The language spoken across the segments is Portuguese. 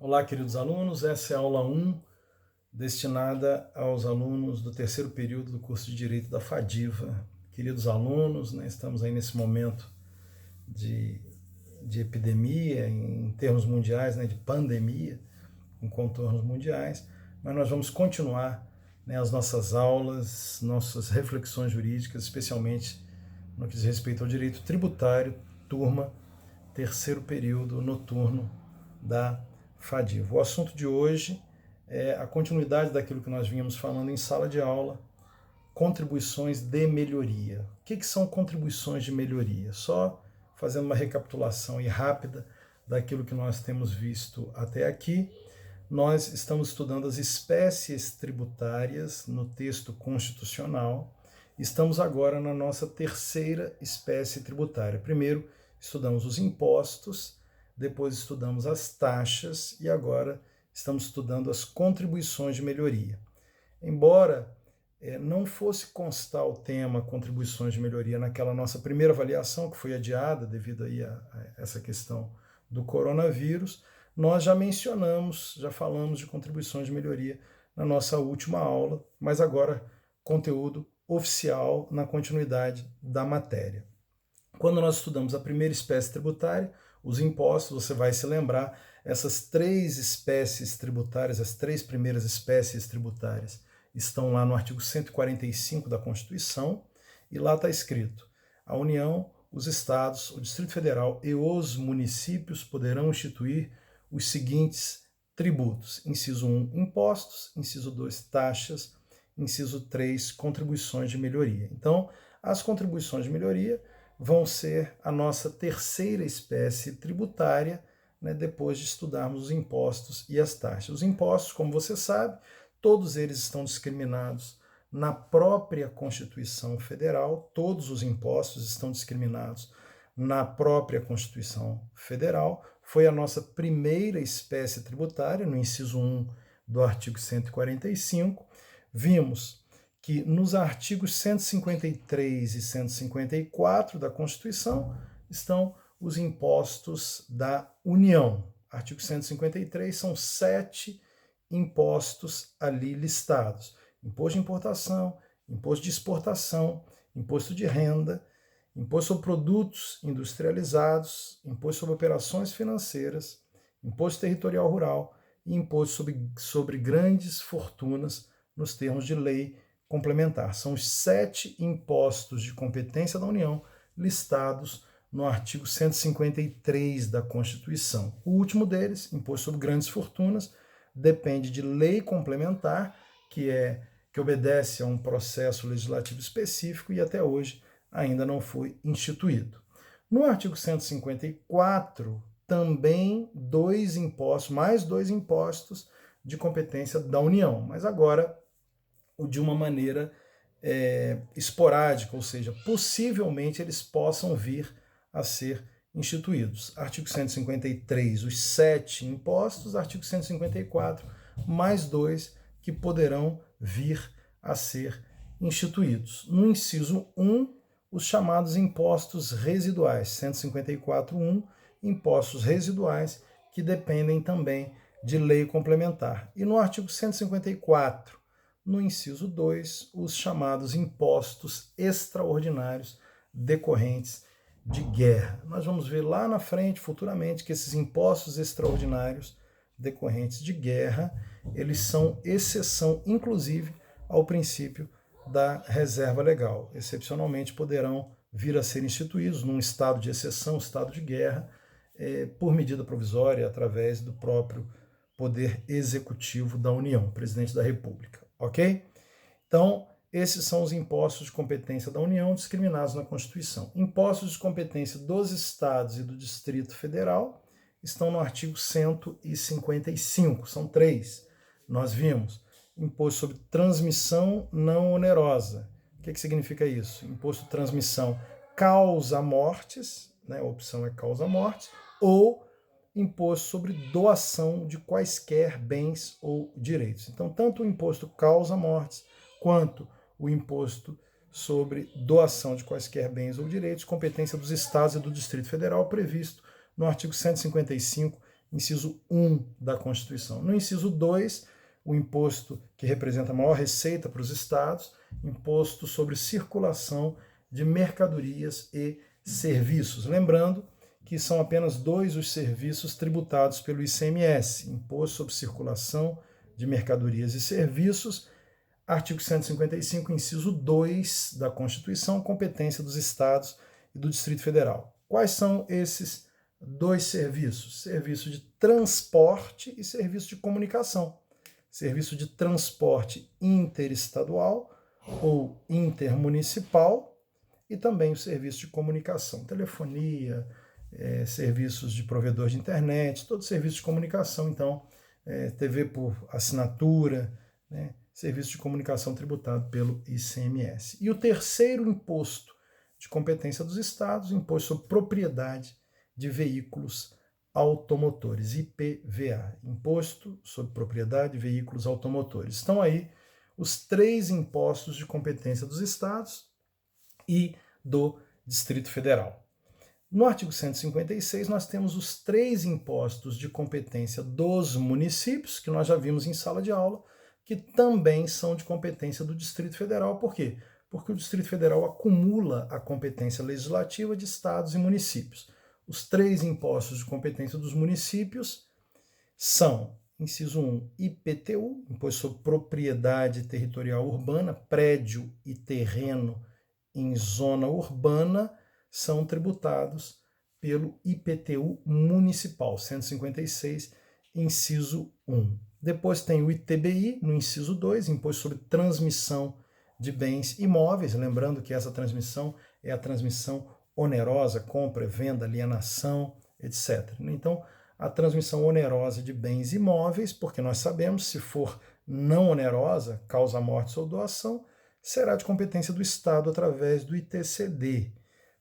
Olá, queridos alunos, essa é a aula 1, destinada aos alunos do terceiro período do curso de Direito da FADIVA. Queridos alunos, estamos aí nesse momento de epidemia, em termos mundiais, de pandemia, com contornos mundiais, mas nós vamos continuar as nossas aulas, nossas reflexões jurídicas, especialmente no que diz respeito ao direito tributário, turma, terceiro período noturno da FADIVA. O assunto de hoje é a continuidade daquilo que nós vínhamos falando em sala de aula, contribuições de melhoria. O que são contribuições de melhoria? Só fazendo uma recapitulação rápida daquilo que nós temos visto até aqui, nós estamos estudando as espécies tributárias no texto constitucional. Estamos agora na nossa terceira espécie tributária. Primeiro, estudamos os impostos, depois estudamos as taxas e agora estamos estudando as contribuições de melhoria. Embora não fosse constar o tema contribuições de melhoria naquela nossa primeira avaliação, que foi adiada devido aí a essa questão do coronavírus, nós já mencionamos, já falamos de contribuições de melhoria na nossa última aula, mas agora conteúdo oficial na continuidade da matéria. Quando nós estudamos a primeira espécie tributária, os impostos, você vai se lembrar, essas três espécies tributárias, as três primeiras espécies tributárias, estão lá no artigo 145 da Constituição, e lá está escrito: a União, os Estados, o Distrito Federal e os municípios poderão instituir os seguintes tributos. Inciso 1, impostos. Inciso 2, taxas. Inciso 3, contribuições de melhoria. Então, as contribuições de melhoria vão ser a nossa terceira espécie tributária, depois de estudarmos os impostos e as taxas. Os impostos, como você sabe, todos eles estão discriminados na própria Constituição Federal, todos os impostos estão discriminados na própria Constituição Federal. Foi a nossa primeira espécie tributária, no inciso 1 do artigo 145. Vimos que nos artigos 153 e 154 da Constituição estão os impostos da União. Artigo 153 são 7 impostos ali listados: imposto de importação, imposto de exportação, imposto de renda, imposto sobre produtos industrializados, imposto sobre operações financeiras, imposto territorial rural e imposto sobre grandes fortunas nos termos de lei complementar. São os 7 impostos de competência da União listados no artigo 153 da Constituição. O último deles, imposto sobre grandes fortunas, depende de lei complementar, que obedece a um processo legislativo específico e até hoje ainda não foi instituído. No artigo 154, também mais dois impostos de competência da União, mas agora de uma maneira esporádica, ou seja, possivelmente eles possam vir a ser instituídos. Artigo 153, os 7 impostos. Artigo 154, mais 2 que poderão vir a ser instituídos. No inciso 1, os chamados impostos residuais, 154.1, impostos residuais que dependem também de lei complementar. E no artigo 154, no inciso 2, os chamados impostos extraordinários decorrentes de guerra. Nós vamos ver lá na frente, futuramente, que esses impostos extraordinários decorrentes de guerra, eles são exceção, inclusive, ao princípio da reserva legal. Excepcionalmente, poderão vir a ser instituídos num estado de exceção, estado de guerra, por medida provisória, através do próprio Poder Executivo da União, Presidente da República. Ok? Então, esses são os impostos de competência da União discriminados na Constituição. Impostos de competência dos Estados e do Distrito Federal estão no artigo 155, são 3. Nós vimos imposto sobre transmissão não onerosa. O que significa isso? Imposto de transmissão causa mortes, a opção é causa mortes, ou imposto sobre doação de quaisquer bens ou direitos. Então, tanto o imposto causa mortes, quanto o imposto sobre doação de quaisquer bens ou direitos, competência dos Estados e do Distrito Federal, previsto no artigo 155, inciso 1 da Constituição. No inciso 2, o imposto que representa a maior receita para os estados, imposto sobre circulação de mercadorias e serviços. Lembrando que são apenas 2 os serviços tributados pelo ICMS, Imposto sobre Circulação de Mercadorias e Serviços, artigo 155, inciso 2 da Constituição, competência dos estados e do Distrito Federal. Quais são esses 2 serviços? Serviço de transporte e serviço de comunicação. Serviço de transporte interestadual ou intermunicipal e também o serviço de comunicação, telefonia, serviços de provedor de internet, todo serviço de comunicação, então, TV por assinatura, né, serviço de comunicação tributado pelo ICMS. E o terceiro imposto de competência dos estados, imposto sobre propriedade de veículos automotores, IPVA, Imposto sobre Propriedade de Veículos Automotores. Estão aí os 3 impostos de competência dos estados e do Distrito Federal. No artigo 156, nós temos os 3 impostos de competência dos municípios, que nós já vimos em sala de aula, que também são de competência do Distrito Federal. Por quê? Porque o Distrito Federal acumula a competência legislativa de estados e municípios. Os 3 impostos de competência dos municípios são, inciso 1, IPTU, Imposto sobre Propriedade Territorial Urbana, prédio e terreno em zona urbana, são tributados pelo IPTU municipal, 156, inciso 1. Depois tem o ITBI, no inciso 2, Imposto sobre Transmissão de Bens Imóveis, lembrando que essa transmissão é a transmissão onerosa, compra, venda, alienação, etc. Então, a transmissão onerosa de bens imóveis, porque nós sabemos, se for não onerosa, causa morte ou doação, será de competência do Estado através do ITCD,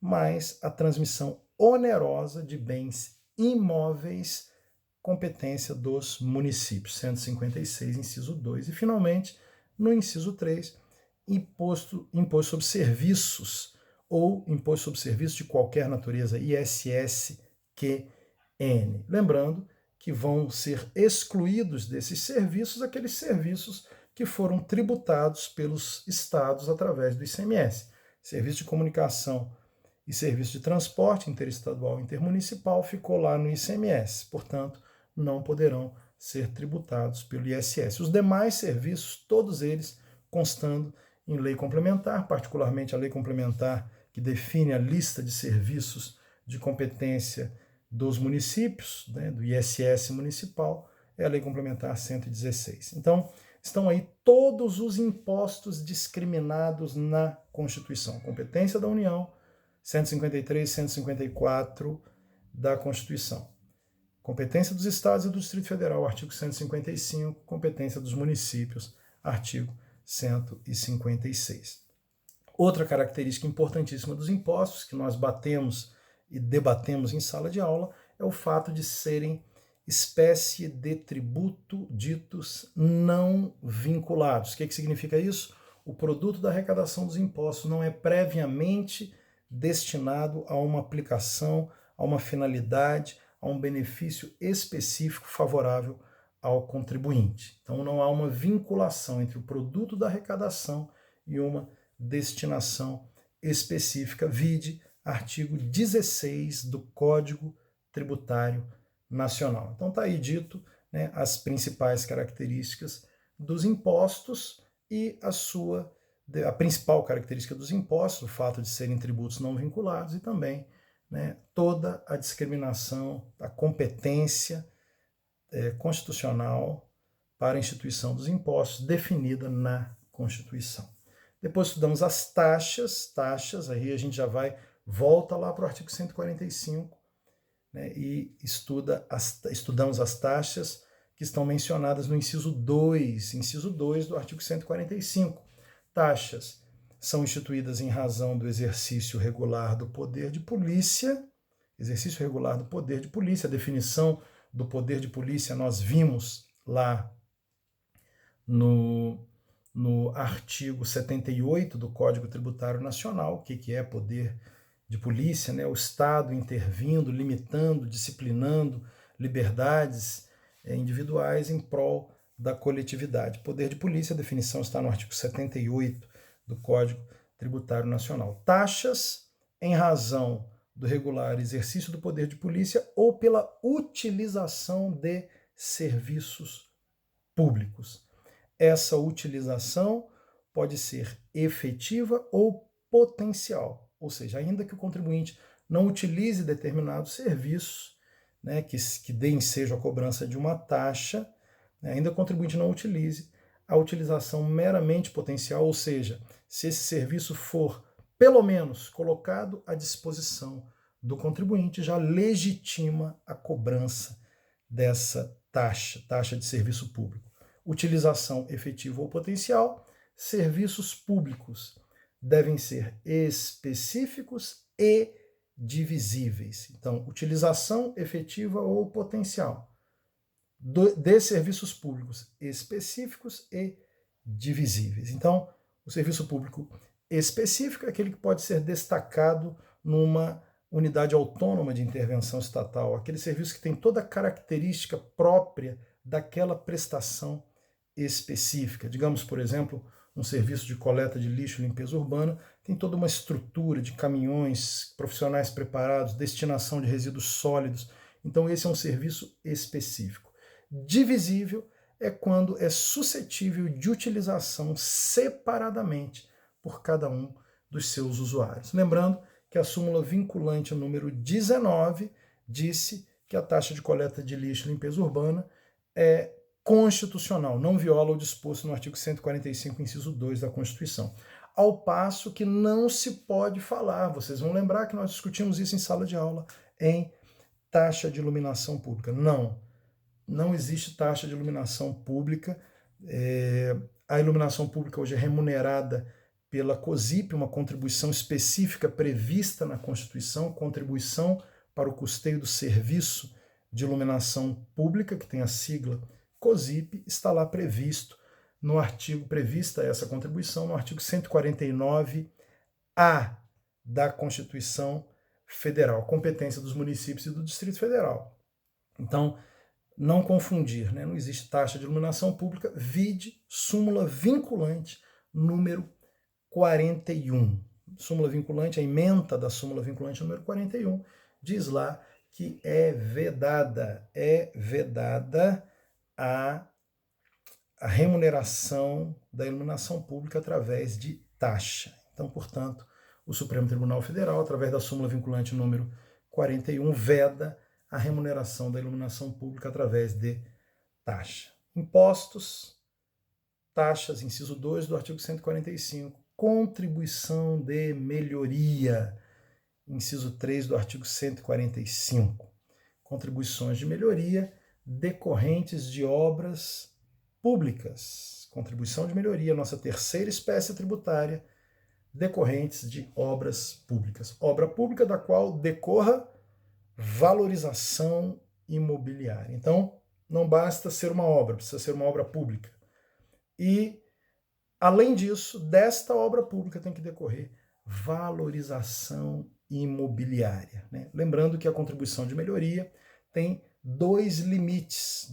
mas a transmissão onerosa de bens imóveis, competência dos municípios, 156, inciso 2. E, finalmente, no inciso 3, imposto sobre serviços, ou imposto sobre serviços de qualquer natureza, ISSQN. Lembrando que vão ser excluídos desses serviços aqueles serviços que foram tributados pelos estados através do ICMS. Serviço de comunicação e serviço de transporte interestadual e intermunicipal ficou lá no ICMS, portanto, não poderão ser tributados pelo ISS. Os demais serviços, todos eles constando em lei complementar, particularmente a lei complementar que define a lista de serviços de competência dos municípios, né, do ISS municipal, é a lei complementar 116. Então, estão aí todos os impostos discriminados na Constituição. Competência da União, 153, 154 da Constituição. Competência dos Estados e do Distrito Federal, artigo 155. Competência dos municípios, artigo 156. Outra característica importantíssima dos impostos, que nós batemos e debatemos em sala de aula, é o fato de serem espécie de tributo ditos não vinculados. O que significa isso? O produto da arrecadação dos impostos não é previamente destinado a uma aplicação, a uma finalidade, a um benefício específico favorável ao contribuinte. Então não há uma vinculação entre o produto da arrecadação e uma destinação específica, vide artigo 16 do Código Tributário Nacional. Então está aí dito, né, as principais características dos impostos e a principal característica dos impostos, o fato de serem tributos não vinculados e também, né, toda a discriminação, a competência constitucional para a instituição dos impostos definida na Constituição. Depois estudamos as taxas, aí a gente volta lá para o artigo 145, né, e estudamos as taxas que estão mencionadas no inciso 2 do artigo 145. Taxas são instituídas em razão do exercício regular do poder de polícia, a definição do poder de polícia nós vimos lá no artigo 78 do Código Tributário Nacional, o que é poder de polícia, né? O Estado intervindo, limitando, disciplinando, liberdades individuais em prol da coletividade. Poder de polícia, a definição está no artigo 78 do Código Tributário Nacional. Taxas em razão do regular exercício do poder de polícia ou pela utilização de serviços públicos. Essa utilização pode ser efetiva ou potencial, ou seja, ainda que o contribuinte não utilize determinados serviços, né, que deem seja a cobrança de uma taxa, né, ainda que o contribuinte não utilize, a utilização meramente potencial, ou seja, se esse serviço for pelo menos colocado à disposição do contribuinte, já legitima a cobrança dessa taxa de serviço público. Utilização efetiva ou potencial, serviços públicos devem ser específicos e divisíveis. Então, utilização efetiva ou potencial de serviços públicos específicos e divisíveis. Então, o serviço público específico é aquele que pode ser destacado numa unidade autônoma de intervenção estatal, aquele serviço que tem toda a característica própria daquela prestação específica. Digamos, por exemplo, um serviço de coleta de lixo e limpeza urbana tem toda uma estrutura de caminhões, profissionais preparados, destinação de resíduos sólidos. Então, esse é um serviço específico. Divisível é quando é suscetível de utilização separadamente por cada um dos seus usuários. Lembrando que a súmula vinculante número 19 disse que a taxa de coleta de lixo e limpeza urbana é constitucional, não viola o disposto no artigo 145, inciso 2 da Constituição. Ao passo que não se pode falar, vocês vão lembrar que nós discutimos isso em sala de aula, em taxa de iluminação pública. Não existe taxa de iluminação pública. A iluminação pública hoje é remunerada pela COSIP, uma contribuição específica prevista na Constituição, contribuição para o custeio do serviço de iluminação pública, que tem a sigla COSIP, está lá prevista essa contribuição no artigo 149-A da Constituição Federal, competência dos municípios e do Distrito Federal. Então, não confundir, né? Não existe taxa de iluminação pública, vide súmula vinculante número 41. Súmula vinculante, a ementa da súmula vinculante número 41, diz lá que é vedada a remuneração da iluminação pública através de taxa. Então, portanto, o Supremo Tribunal Federal, através da súmula vinculante número 41, veda a remuneração da iluminação pública através de taxa. Impostos, taxas, inciso 2 do artigo 145, contribuição de melhoria, inciso 3 do artigo 145, contribuições de melhoria decorrentes de obras públicas, contribuição de melhoria, nossa terceira espécie tributária, decorrentes de obras públicas. Obra pública da qual decorra valorização imobiliária. Então, não basta ser uma obra, precisa ser uma obra pública. E, além disso, desta obra pública tem que decorrer valorização imobiliária, né? Lembrando que a contribuição de melhoria tem dois limites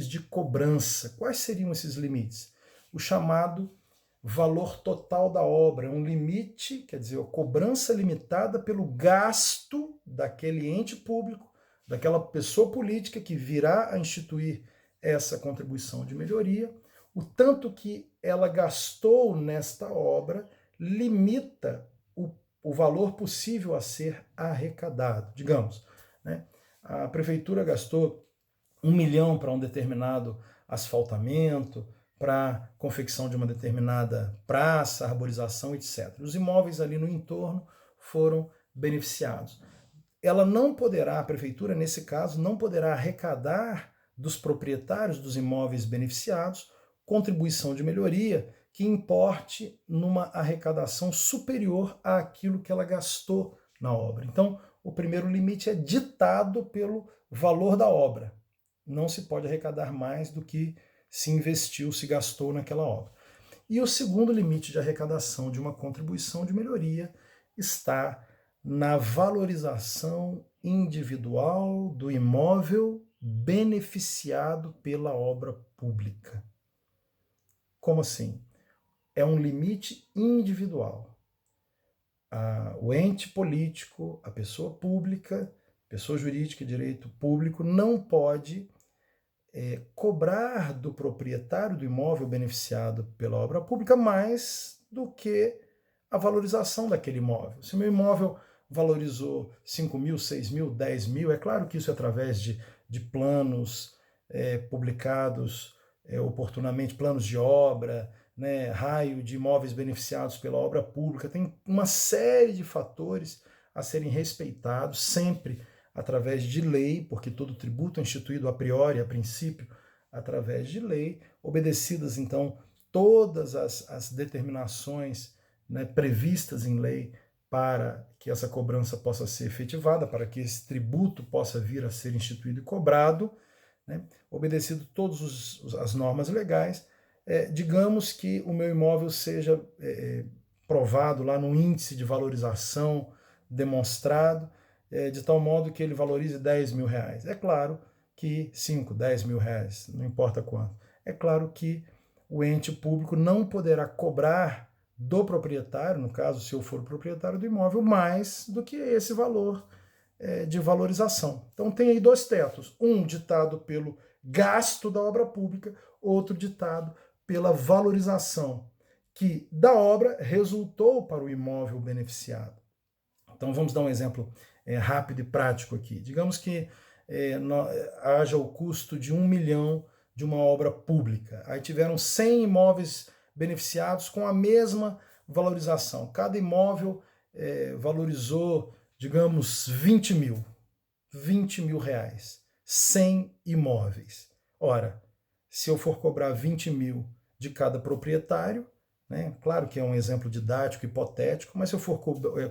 de cobrança. Quais seriam esses limites? O chamado valor total da obra, um limite, quer dizer, a cobrança limitada pelo gasto daquele ente público, daquela pessoa política que virá a instituir essa contribuição de melhoria, o tanto que ela gastou nesta obra limita o valor possível a ser arrecadado. Digamos, né, a prefeitura gastou 1 milhão para um determinado asfaltamento, para confecção de uma determinada praça, arborização, etc. Os imóveis ali no entorno foram beneficiados. A prefeitura, nesse caso, não poderá arrecadar dos proprietários dos imóveis beneficiados contribuição de melhoria que importe numa arrecadação superior àquilo que ela gastou na obra. Então, o primeiro limite é ditado pelo valor da obra. Não se pode arrecadar mais do que se investiu, se gastou naquela obra. E o segundo limite de arrecadação de uma contribuição de melhoria está na valorização individual do imóvel beneficiado pela obra pública. Como assim? É um limite individual. O ente político, a pessoa pública, pessoa jurídica de direito público, não pode cobrar do proprietário do imóvel beneficiado pela obra pública mais do que a valorização daquele imóvel. Se o meu imóvel valorizou 5 mil, 6 mil, 10 mil, é claro que isso é através de planos publicados oportunamente, planos de obra, né, raio de imóveis beneficiados pela obra pública, tem uma série de fatores a serem respeitados, sempre através de lei, porque todo tributo é instituído a priori, a princípio, através de lei, obedecidas, então, todas as determinações, né, previstas em lei para que essa cobrança possa ser efetivada, para que esse tributo possa vir a ser instituído e cobrado, né, obedecido todas as normas legais. Digamos que o meu imóvel seja provado lá no índice de valorização demonstrado, de tal modo que ele valorize 10 mil reais. É claro que 5, 10 mil reais, não importa quanto. É claro que o ente público não poderá cobrar do proprietário, no caso, se eu for o proprietário do imóvel, mais do que esse valor de valorização. Então tem aí dois tetos, um ditado pelo gasto da obra pública, outro ditado pela valorização que da obra resultou para o imóvel beneficiado. Então vamos dar um exemplo rápido e prático aqui. Digamos que haja o custo de 1 milhão de uma obra pública. Aí tiveram 100 imóveis beneficiados com a mesma valorização. Cada imóvel valorizou, digamos, 20 mil reais. 100 imóveis. Ora, se eu for cobrar 20 mil de cada proprietário, né, claro que é um exemplo didático, hipotético, mas se eu for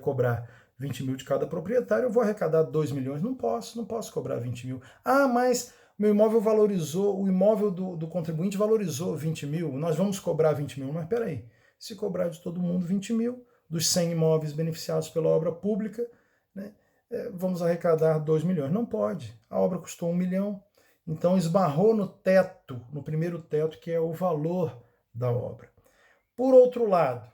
cobrar 20 mil de cada proprietário, eu vou arrecadar 2 milhões. Não posso cobrar 20 mil. Ah, mas meu imóvel valorizou, o imóvel do contribuinte valorizou 20 mil, nós vamos cobrar 20 mil. Mas peraí, se cobrar de todo mundo 20 mil, dos 100 imóveis beneficiados pela obra pública, né, vamos arrecadar 2 milhões. Não pode. A obra custou 1 milhão, então esbarrou no teto, no primeiro teto, que é o valor da obra. Por outro lado,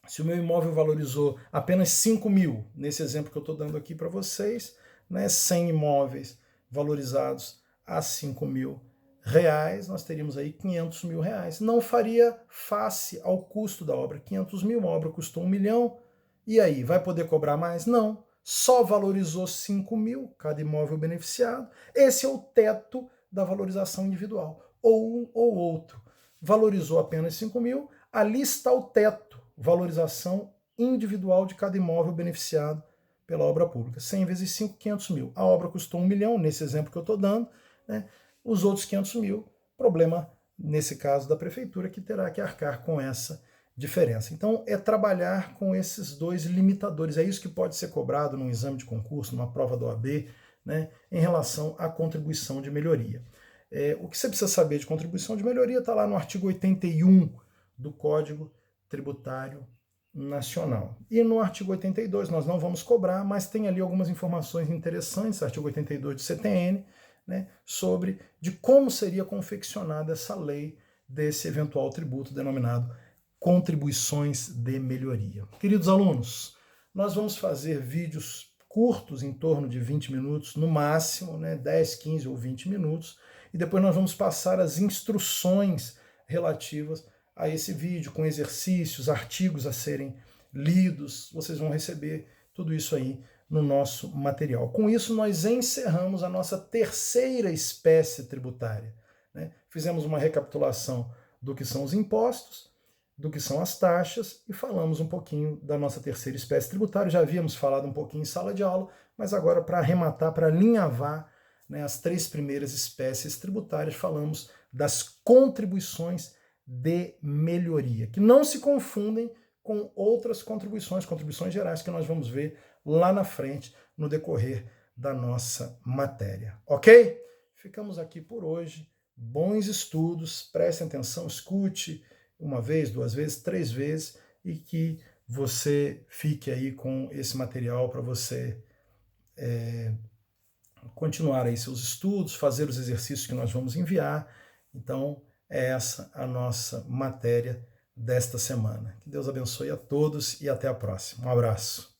se o meu imóvel valorizou apenas 5 mil, nesse exemplo que eu estou dando aqui para vocês, né, 100 imóveis valorizados a 5 mil reais, nós teríamos aí 500 mil reais. Não faria face ao custo da obra. 500 mil, a obra custou 1 milhão, e aí, vai poder cobrar mais? Não. Só valorizou 5 mil cada imóvel beneficiado. Esse é o teto da valorização individual. Ou um ou outro. Valorizou apenas 5 mil, ali está o teto, valorização individual de cada imóvel beneficiado pela obra pública. 100 vezes 5, 500 mil. A obra custou 1 milhão, nesse exemplo que eu estou dando, né? Os outros 500 mil, problema, nesse caso, da prefeitura, que terá que arcar com essa diferença. Então, é trabalhar com esses dois limitadores. É isso que pode ser cobrado num exame de concurso, numa prova da OAB, né, em relação à contribuição de melhoria. O que você precisa saber de contribuição de melhoria está lá no artigo 81 do Código Tributário Nacional. E no artigo 82 nós não vamos cobrar, mas tem ali algumas informações interessantes, artigo 82 do CTN, né, sobre de como seria confeccionada essa lei desse eventual tributo denominado contribuições de melhoria. Queridos alunos, nós vamos fazer vídeos curtos, em torno de 20 minutos, no máximo, né, 10, 15 ou 20 minutos, e depois nós vamos passar as instruções relativas a esse vídeo, com exercícios, artigos a serem lidos. Vocês vão receber tudo isso aí no nosso material. Com isso, nós encerramos a nossa terceira espécie tributária, né? Fizemos uma recapitulação do que são os impostos, do que são as taxas, e falamos um pouquinho da nossa terceira espécie tributária. Já havíamos falado um pouquinho em sala de aula, mas agora, para arrematar, para alinhavar, né, as três primeiras espécies tributárias, falamos das contribuições de melhoria, que não se confundem com outras contribuições gerais que nós vamos ver lá na frente, no decorrer da nossa matéria. Ok? Ficamos aqui por hoje. Bons estudos, prestem atenção, escute uma vez, duas vezes, três vezes, e que você fique aí com esse material para você continuar aí seus estudos, fazer os exercícios que nós vamos enviar. Então, é essa a nossa matéria desta semana. Que Deus abençoe a todos e até a próxima. Um abraço.